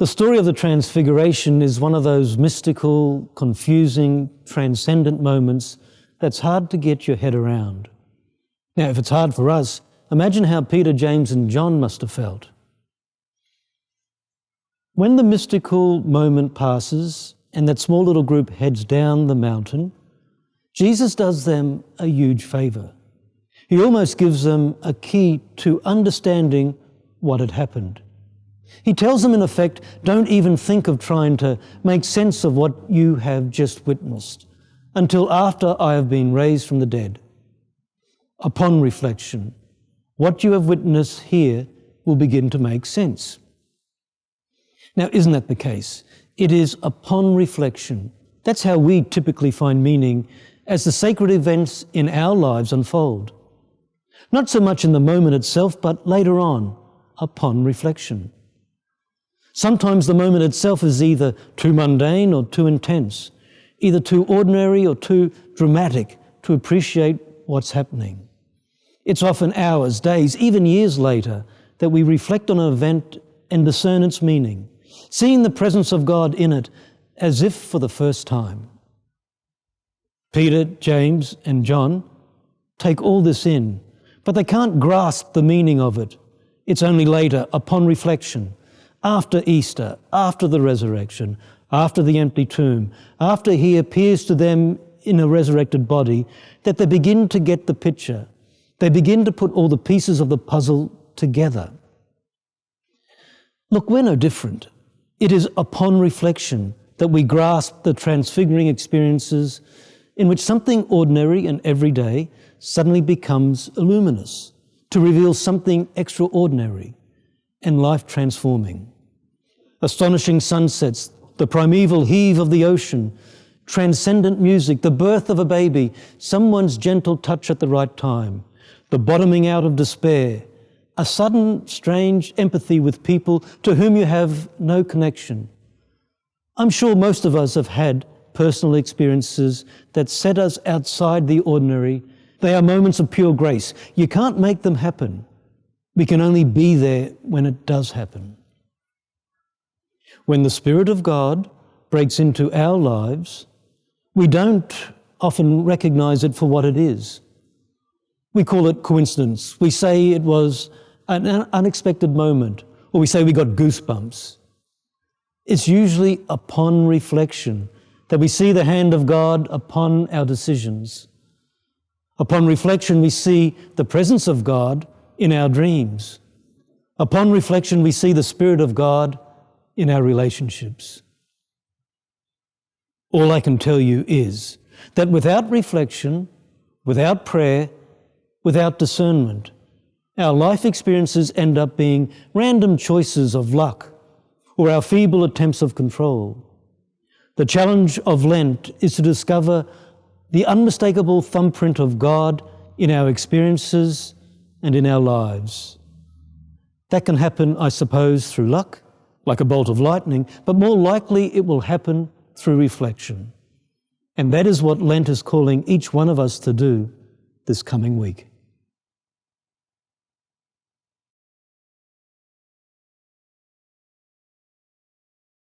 The story of the Transfiguration is one of those mystical, confusing, transcendent moments that's hard to get your head around. Now, if it's hard for us, imagine how Peter, James, and John must have felt. When the mystical moment passes and that small little group heads down the mountain, Jesus does them a huge favour. He almost gives them a key to understanding what had happened. He tells them, in effect, don't even think of trying to make sense of what you have just witnessed until after I have been raised from the dead. Upon reflection, what you have witnessed here will begin to make sense. Now, isn't that the case? It is upon reflection. That's how we typically find meaning as the sacred events in our lives unfold. Not so much in the moment itself, but later on, upon reflection. Sometimes the moment itself is either too mundane or too intense, either too ordinary or too dramatic to appreciate what's happening. It's often hours, days, even years later that we reflect on an event and discern its meaning, seeing the presence of God in it as if for the first time. Peter, James, and John take all this in, but they can't grasp the meaning of it. It's only later, upon reflection, after Easter, after the resurrection, after the empty tomb, after he appears to them in a resurrected body, that they begin to get the picture. They begin to put all the pieces of the puzzle together. Look, we're no different. It is upon reflection that we grasp the transfiguring experiences in which something ordinary and everyday suddenly becomes luminous, to reveal something extraordinary and life-transforming. Astonishing sunsets, the primeval heave of the ocean, transcendent music, the birth of a baby, someone's gentle touch at the right time, the bottoming out of despair, a sudden, strange empathy with people to whom you have no connection. I'm sure most of us have had personal experiences that set us outside the ordinary. They are moments of pure grace. You can't make them happen. We can only be there when it does happen. When the Spirit of God breaks into our lives, we don't often recognize it for what it is. We call it coincidence. We say it was an unexpected moment, or we say we got goosebumps. It's usually upon reflection that we see the hand of God upon our decisions. Upon reflection, we see the presence of God in our dreams. Upon reflection, we see the Spirit of God in our relationships. All I can tell you is that without reflection, without prayer, without discernment, our life experiences end up being random choices of luck or our feeble attempts of control. The challenge of Lent is to discover the unmistakable thumbprint of God in our experiences and in our lives. That can happen, I suppose, through luck, like a bolt of lightning, but more likely it will happen through reflection. And that is what Lent is calling each one of us to do this coming week.